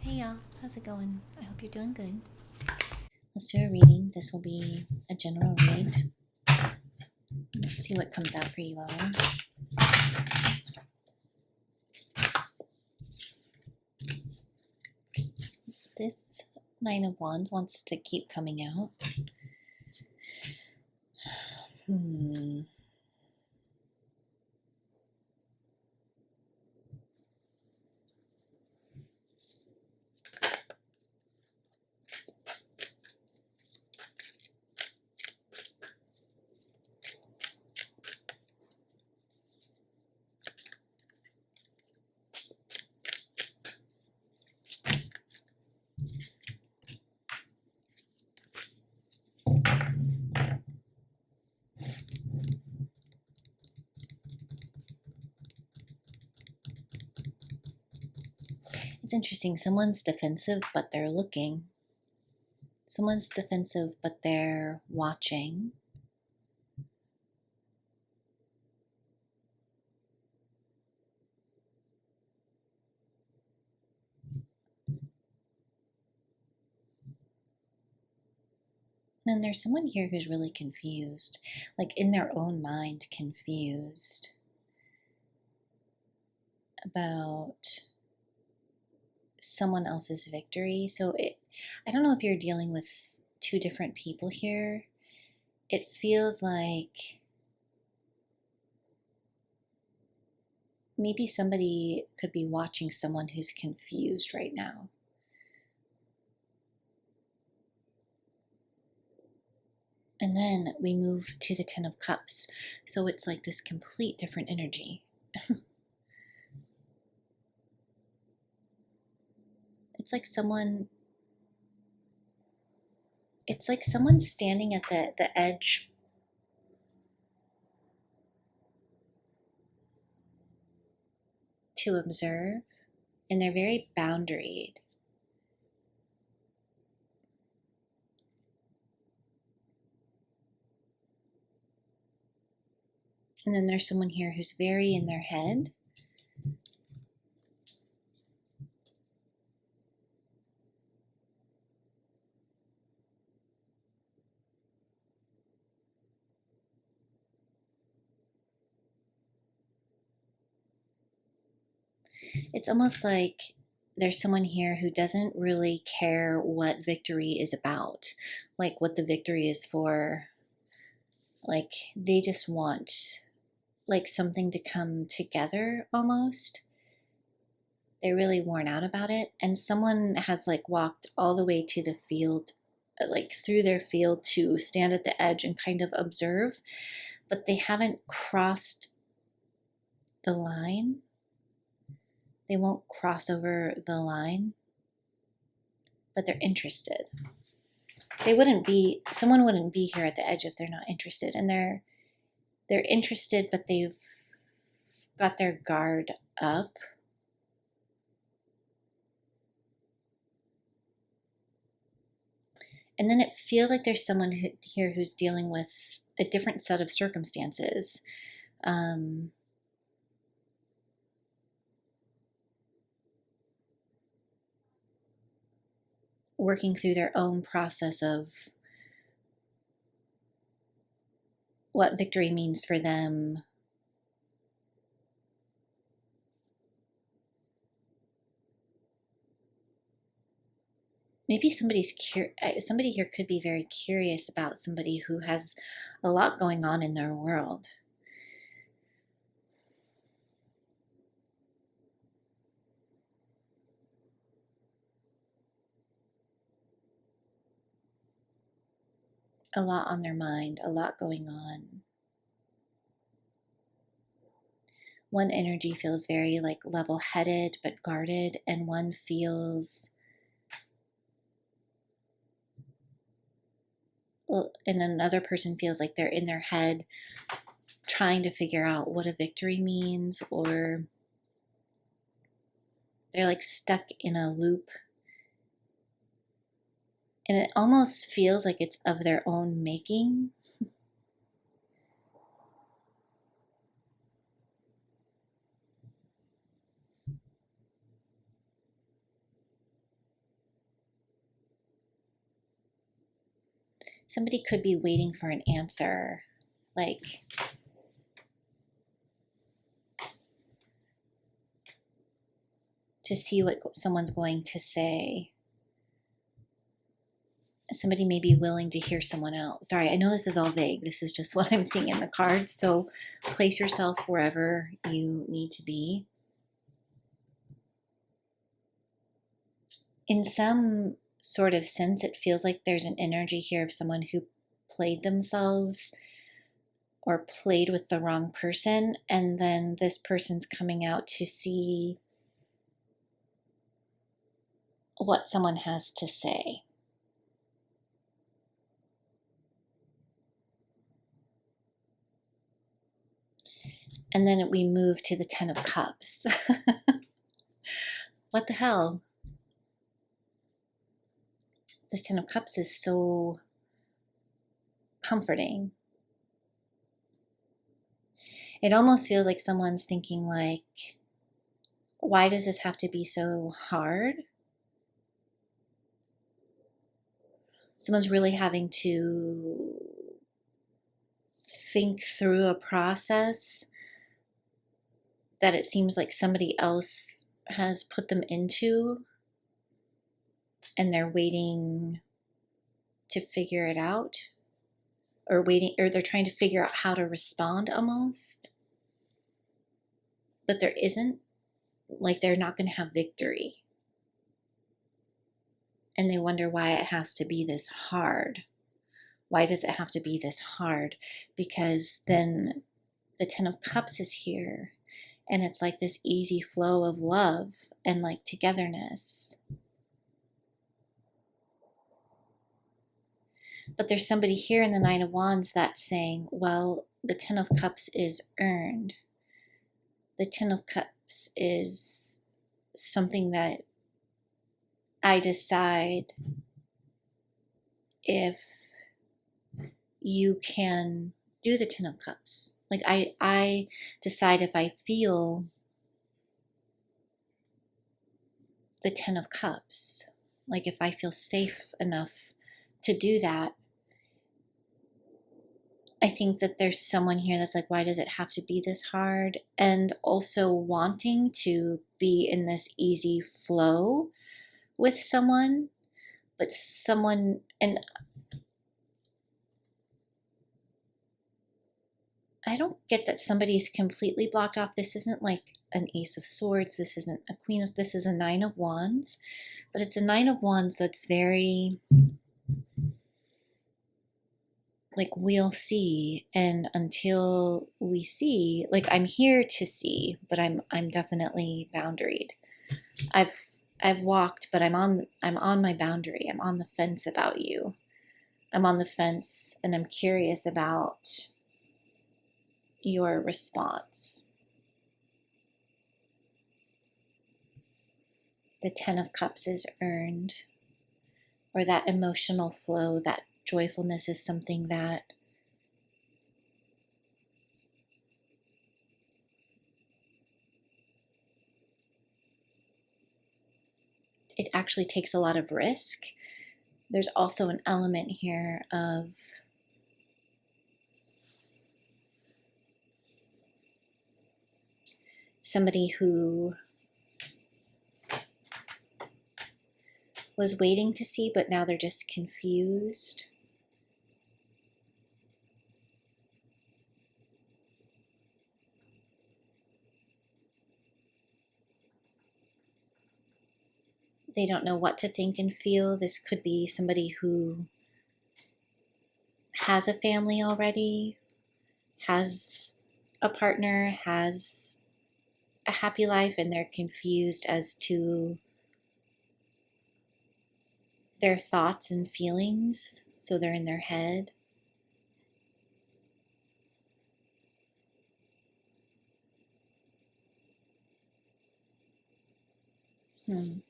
Hey y'all, how's it going? I hope you're doing good. Let's do a reading. This will be a general read. Let's see what comes out for you all. This Nine of Wands wants to keep coming out. It's interesting. Someone's defensive, but they're looking. Someone's defensive, but they're watching. And then there's someone here who's really confused, like in their own mind, confused about someone else's victory. So I don't know if you're dealing with two different people here. It feels like maybe somebody could be watching someone who's confused right now. And then we move to the Ten of Cups. So it's like this complete different energy. It's like someone standing at the edge to observe, and they're very boundaried. And then there's someone here who's very in their head. It's almost like there's someone here who doesn't really care what victory is about, like what the victory is for. Like they just want like something to come together almost. They're really worn out about it. And someone has like walked all the way to the field, like through their field to stand at the edge and kind of observe, but they haven't crossed the line. They won't cross over the line, but they're interested. Someone wouldn't be here at the edge if they're not interested. And they're interested, but they've got their guard up. And then it feels like there's someone here who's dealing with a different set of circumstances. Working through their own process of what victory means for them. Maybe somebody here could be very curious about somebody who has a lot going on in their world. A lot on their mind, a lot going on. One energy feels very like level-headed but guarded, and one feels, and another person feels like they're in their head trying to figure out what a victory means, or they're like stuck in a loop. And it almost feels like it's of their own making. somebody could be waiting for an answer, like to see what someone's going to say. Somebody may be willing to hear someone out. Sorry, I know this is all vague. This is just what I'm seeing in the cards. So place yourself wherever you need to be. In some sort of sense, it feels like there's an energy here of someone who played themselves or played with the wrong person, and then this person's coming out to see what someone has to say. And then we move to the Ten of Cups. What the hell? This Ten of Cups is so comforting. It almost feels like someone's thinking like, why does this have to be so hard? Someone's really having to think through a process that it seems like somebody else has put them into, and they're waiting to figure it out, or they're trying to figure out how to respond almost. But there isn't, like they're not going to have victory. And they wonder why it has to be this hard. Why does it have to be this hard? Because then the Ten of Cups is here, and it's like this easy flow of love and like togetherness. But there's somebody here in the Nine of Wands that's saying, well, the Ten of Cups is earned. The Ten of Cups is something that I decide if you can do the Ten of Cups. Like I decide if I feel the Ten of Cups, like if I feel safe enough to do that. I think that there's someone here that's like, why does it have to be this hard? And also wanting to be in this easy flow with someone, but someone, and I don't get that somebody's completely blocked off. This isn't like an Ace of Swords. This isn't a Queen of, this is a Nine of Wands, but it's a Nine of Wands that's very like, we'll see, and until we see, like, I'm here to see, but I'm definitely boundaried. I've walked, but I'm on my boundary. I'm on the fence about you. I'm on the fence, and I'm curious about your response. The Ten of Cups is earned, or that emotional flow, that joyfulness is something that it actually takes a lot of risk. There's also an element here of somebody who was waiting to see, but now they're just confused. They don't know what to think and feel. This could be somebody who has a family already, has a partner, has a happy life, and they're confused as to their thoughts and feelings. So they're in their head. I'm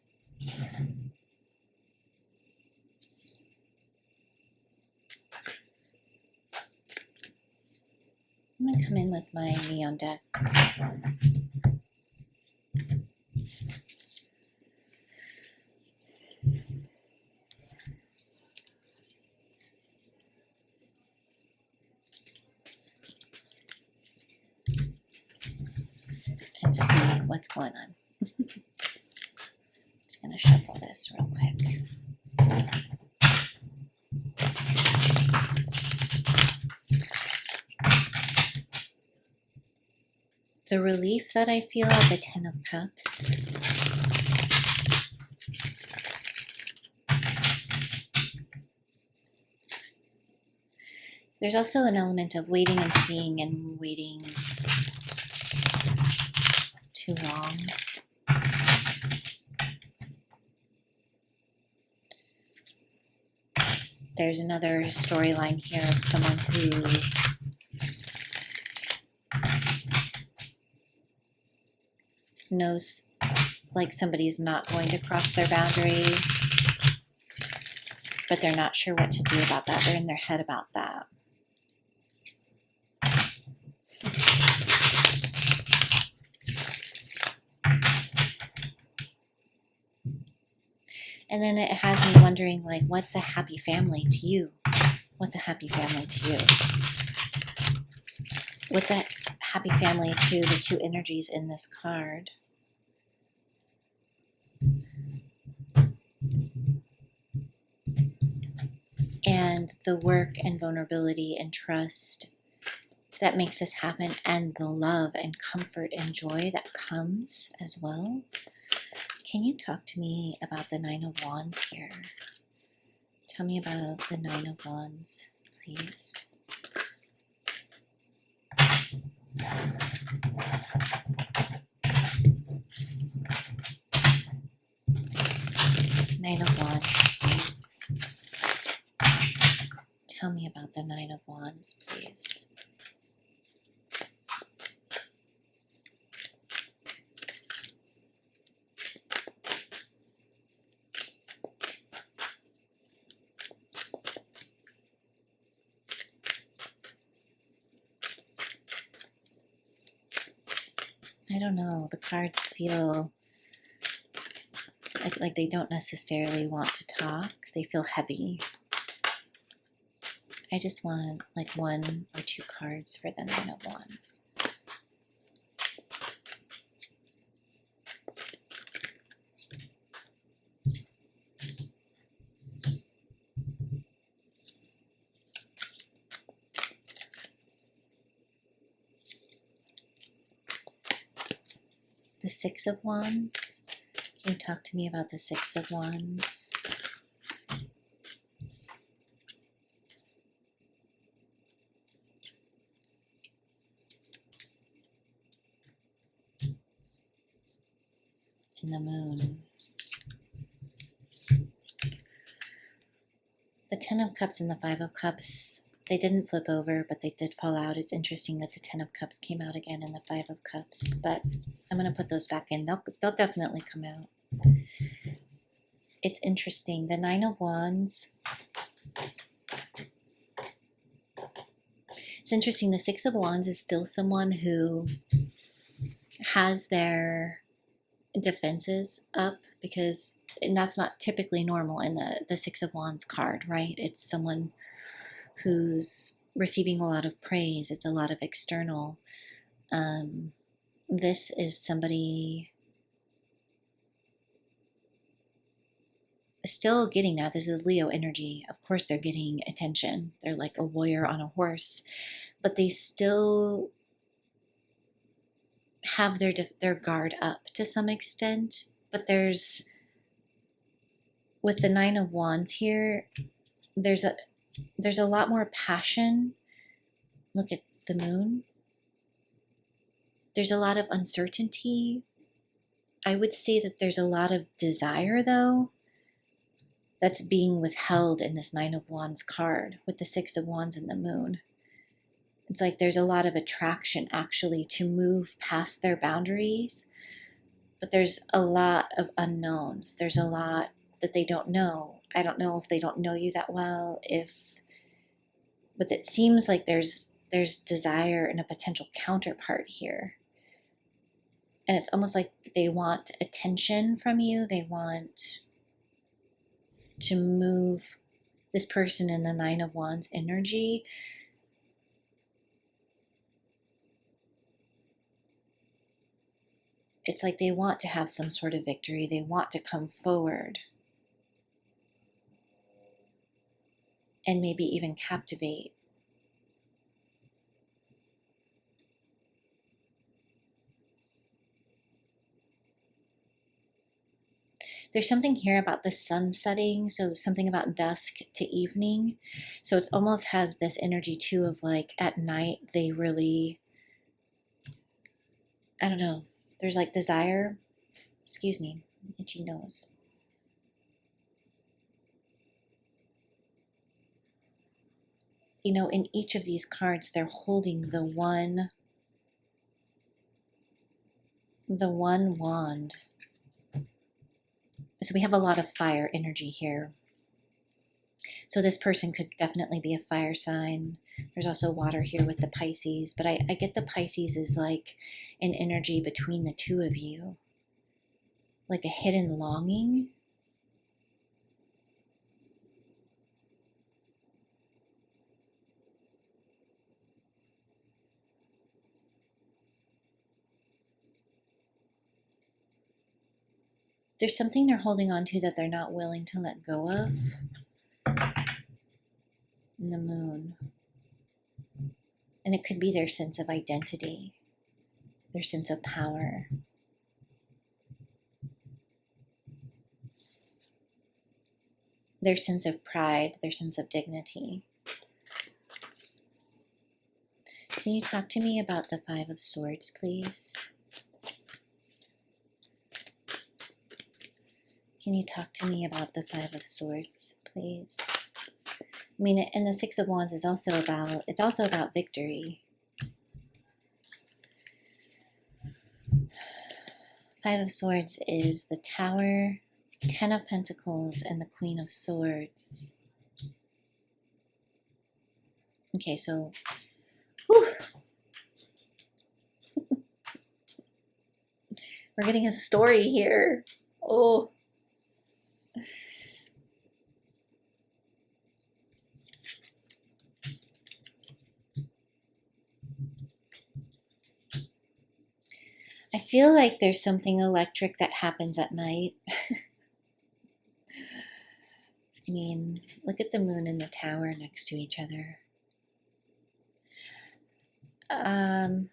going to come in with my neon deck. what's going on. Just going to shuffle this real quick. The relief that I feel at the Ten of Cups. There's also an element of waiting and seeing and waiting too long. There's another storyline here of someone who knows like somebody's not going to cross their boundary, but they're not sure what to do about that. They're in their head about that. And then it has me wondering, like, what's a happy family to you? What's a happy family to you? What's a happy family to the two energies in this card? And the work and vulnerability and trust that makes this happen, and the love and comfort and joy that comes as well. Can you talk to me about the Nine of Wands here? Tell me about the Nine of Wands, please. Nine of Wands, please. Tell me about the Nine of Wands, please. I don't know, the cards feel like they don't necessarily want to talk. They feel heavy. I just want like one or two cards for the Nine of Wands. The Six of Wands. Can you talk to me about the Six of Wands? And the Moon. The Ten of Cups and the Five of Cups, they didn't flip over, but they did fall out. It's interesting that the Ten of Cups came out again and the Five of Cups, but I'm going to put those back in. They'll definitely come out. It's interesting. The Nine of Wands. It's interesting. The Six of Wands is still someone who has their defenses up, because and that's not typically normal in the Six of Wands card, right? It's someone who's receiving a lot of praise. It's a lot of external. This is somebody still getting that. This is Leo energy. Of course they're getting attention. They're like a warrior on a horse, but they still have their guard up to some extent. But there's, with the Nine of Wands here, there's a lot more passion. Look at the Moon. There's a lot of uncertainty. I would say that there's a lot of desire, though, that's being withheld in this Nine of Wands card with the Six of Wands and the Moon. It's like there's a lot of attraction, actually, to move past their boundaries, but there's a lot of unknowns. There's a lot that they don't know. I don't know if they don't know you that well, but it seems like there's desire and a potential counterpart here. And it's almost like they want attention from you. They want to move this person in the Nine of Wands energy. it's like they want to have some sort of victory. They want to come forward and maybe even captivate. There's something here about the sun setting, so something about dusk to evening. So it's almost has this energy too of like at night they really, I don't know, there's like desire. Excuse me, itchy nose. You know, in each of these cards, they're holding the one wand. So we have a lot of fire energy here. So this person could definitely be a fire sign. There's also water here with the Pisces, but I get the Pisces is like an energy between the two of you, like a hidden longing. There's something they're holding on to that they're not willing to let go of. And the moon. And it could be their sense of identity, their sense of power. Their sense of pride, their sense of dignity. Can you talk to me about the Five of Swords, please? Can you talk to me about the Five of Swords, please? I mean, and the Six of Wands is also about, it's also about victory. Five of Swords is the Tower, Ten of Pentacles, and the Queen of Swords. Okay, so, whew. We're getting a story here. Oh. I feel like there's something electric that happens at night. I mean, look at the moon and the tower next to each other. Can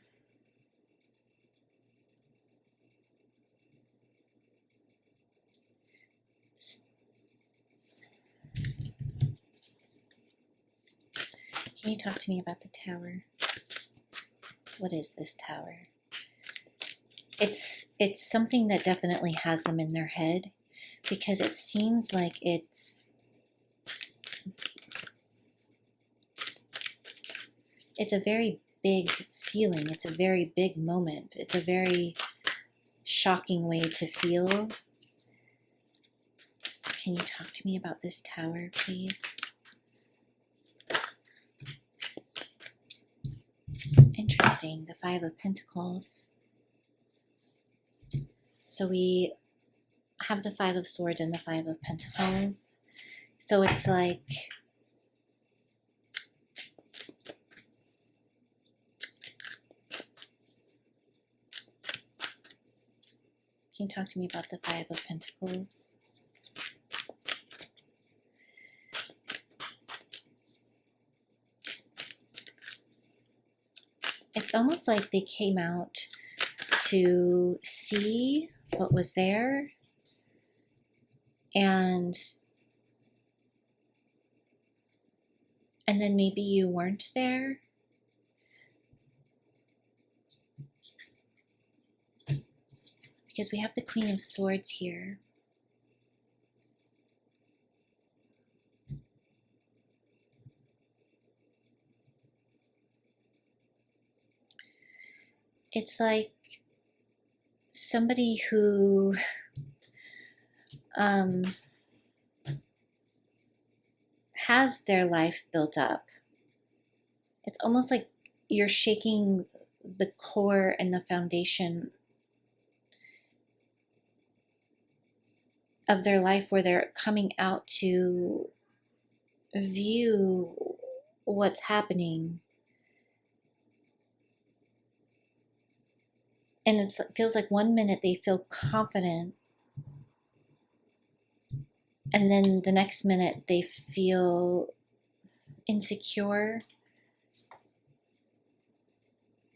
you talk to me about the tower? What is this tower? It's something that definitely has them in their head, because it seems like it's a very big feeling. It's a very big moment. It's a very shocking way to feel. Can you talk to me about this tower, please? Interesting, the Five of Pentacles. So we have the Five of Swords and the Five of Pentacles. So it's like, can you talk to me about the Five of Pentacles? It's almost like they came out to see what was there, and then maybe you weren't there. Because we have the Queen of Swords here. It's like somebody who has their life built up. It's almost like you're shaking the core and the foundation of their life, where they're coming out to view what's happening. And it feels like one minute they feel confident, and then the next minute they feel insecure.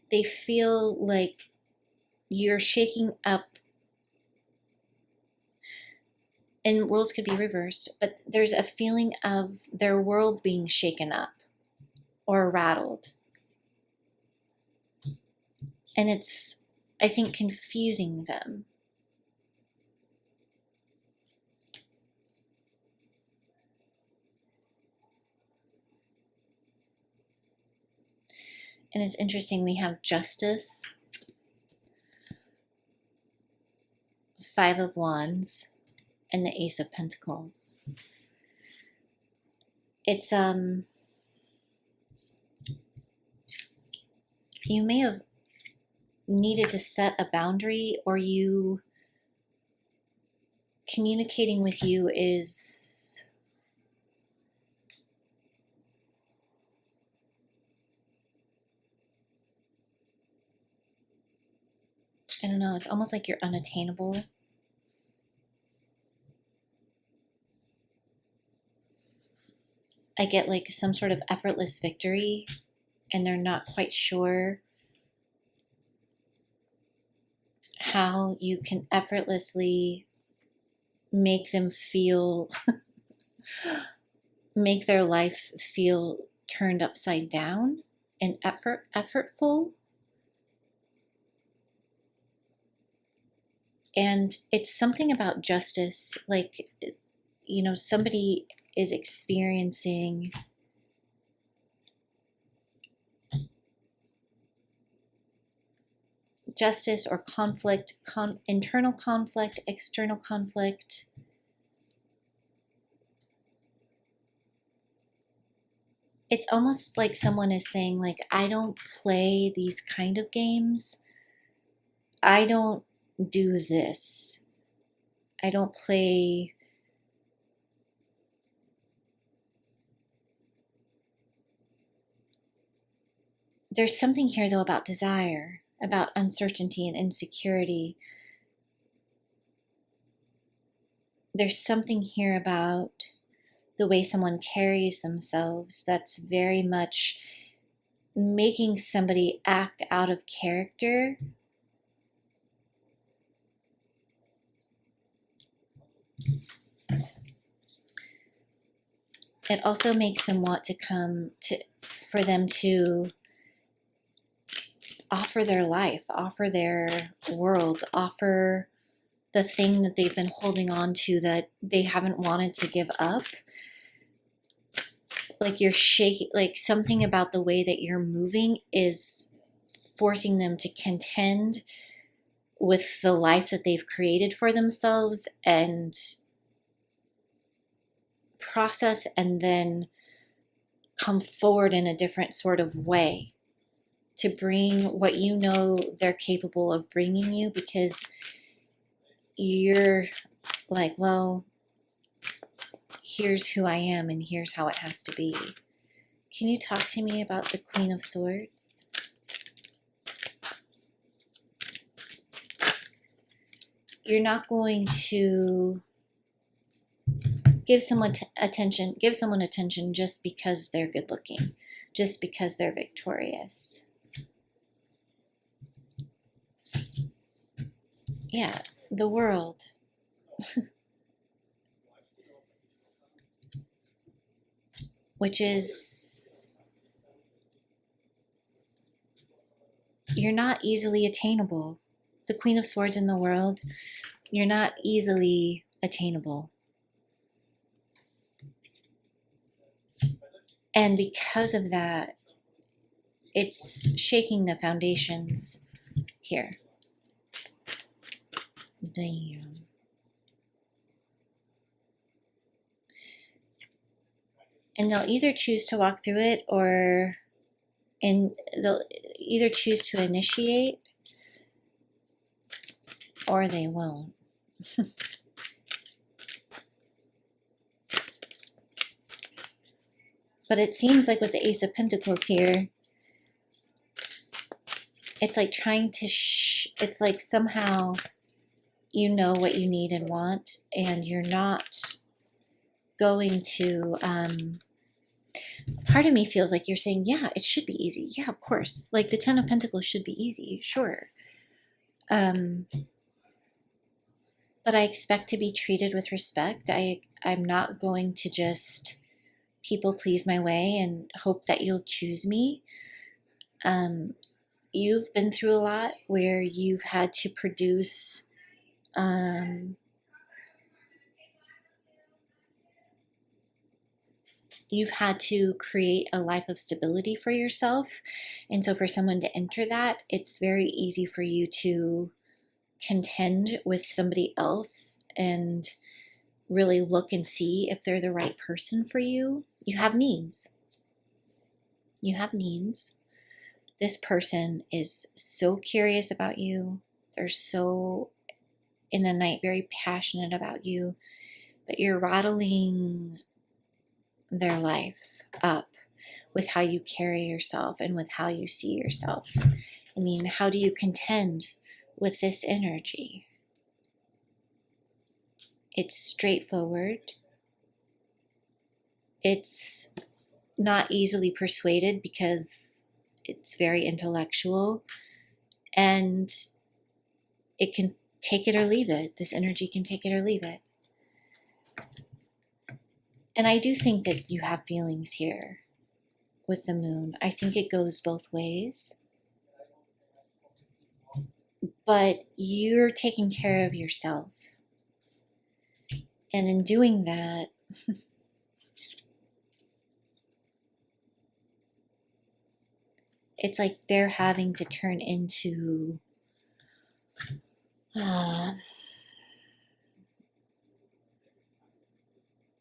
They feel like you're shaking up, and worlds could be reversed, but there's a feeling of their world being shaken up or rattled. And it's, I think, confusing them. And it's interesting, we have Justice, Five of Wands, and the Ace of Pentacles. It's you may have needed to set a boundary, or you communicating with you is I don't know, it's almost like you're unattainable. I get like some sort of effortless victory, and they're not quite sure how you can effortlessly make them feel, make their life feel turned upside down and effortful. And it's something about justice, like, you know, somebody is experiencing justice or conflict, internal conflict, external conflict. It's almost like someone is saying, like, I don't play these kind of games. I don't do this. I don't play. There's something here, though, about desire, about uncertainty and insecurity. There's something here about the way someone carries themselves that's very much making somebody act out of character. It also makes them want to come to, for them to offer their life, offer their world, offer the thing that they've been holding on to that they haven't wanted to give up. Like you're shaking, like something about the way that you're moving is forcing them to contend with the life that they've created for themselves and process and then come forward in a different sort of way to bring what you know they're capable of bringing you, because you're like, well, here's who I am and here's how it has to be. Can you talk to me about the Queen of Swords? You're not going to give someone attention just because they're good looking, just because they're victorious. Yeah, the world. Which is, you're not easily attainable. The Queen of Swords in the world, you're not easily attainable. And because of that, it's shaking the foundations here. Damn. And they'll either choose to walk through it they'll either choose to initiate or they won't. But it seems like with the Ace of Pentacles here, it's like trying to, it's like somehow you know what you need and want, and you're not going to, part of me feels like you're saying, yeah, it should be easy. Yeah, of course. Like the Ten of Pentacles should be easy, sure. But I expect to be treated with respect. I'm not going to just people please my way and hope that you'll choose me. You've been through a lot where you've had to produce you've had to create a life of stability for yourself. And so for someone to enter that, it's very easy for you to contend with somebody else and really look and see if they're the right person for you. You have needs. You have needs. This person is so curious about you. They're so in the night very passionate about you, but you're rattling their life up with how you carry yourself and with how you see yourself. I mean, how do you contend with this energy? It's straightforward. It's not easily persuaded because it's very intellectual, and it can take it or leave it. This energy can take it or leave it. And I do think that you have feelings here with the moon. I think it goes both ways. But you're taking care of yourself. And in doing that, it's like they're having to turn into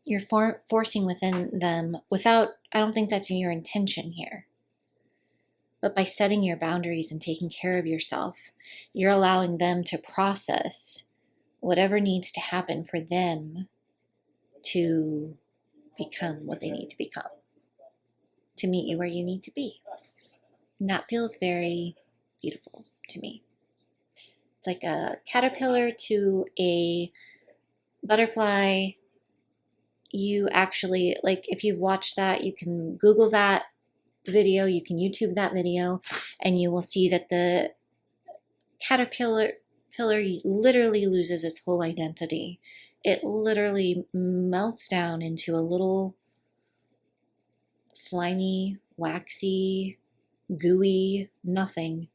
you're forcing within them without, I don't think that's your intention here. But by setting your boundaries and taking care of yourself, you're allowing them to process whatever needs to happen for them to become what they need to become, to meet you where you need to be. And that feels very beautiful to me. It's like a caterpillar to a butterfly. You actually, like, if you've watched that, you can Google that video, you can YouTube that video, and you will see that the caterpillar literally loses its whole identity. It literally melts down into a little slimy, waxy, gooey nothing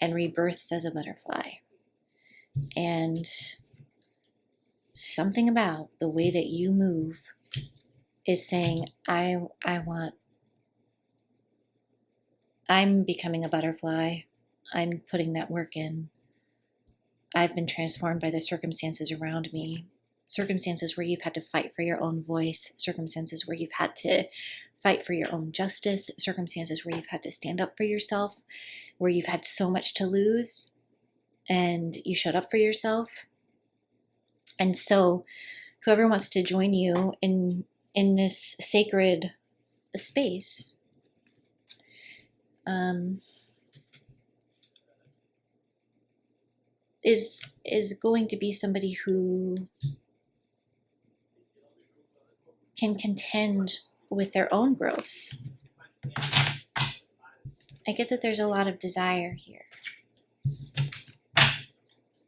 and rebirths as a butterfly. And something about the way that you move is saying, I'm becoming a butterfly. I'm putting that work in. I've been transformed by the circumstances around me. Circumstances where you've had to fight for your own voice. Circumstances where you've had to fight for your own justice. Circumstances where you've had to stand up for yourself. Where you've had so much to lose and you showed up for yourself. And so whoever wants to join you in this sacred space, is going to be somebody who can contend with their own growth. I get that there's a lot of desire here.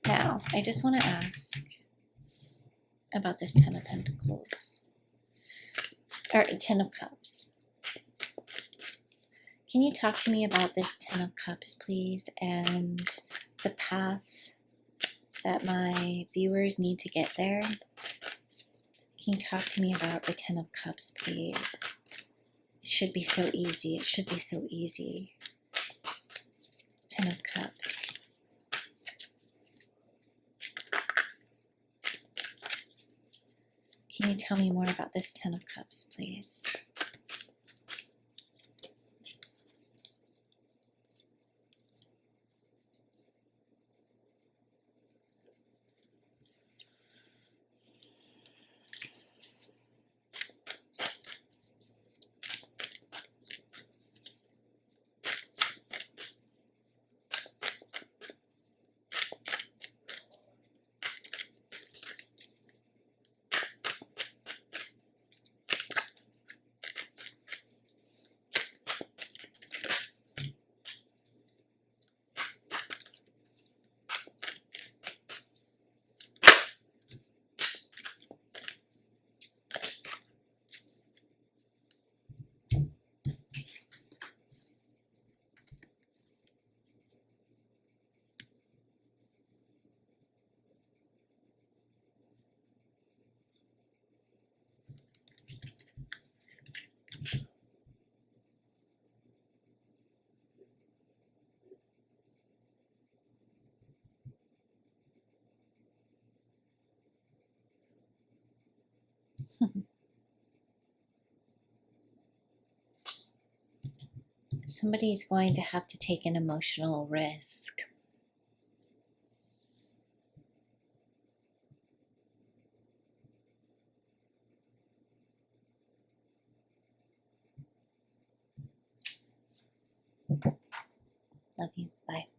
Now, I just want to ask about this Ten of Pentacles, or Ten of Cups. Can you talk to me about this Ten of Cups, please, and the path that my viewers need to get there? Can you talk to me about the Ten of Cups, please? It should be so easy. It should be so easy. Ten of Cups. Can you tell me more about this Ten of Cups, please? Somebody's going to have to take an emotional risk. Love you. Bye.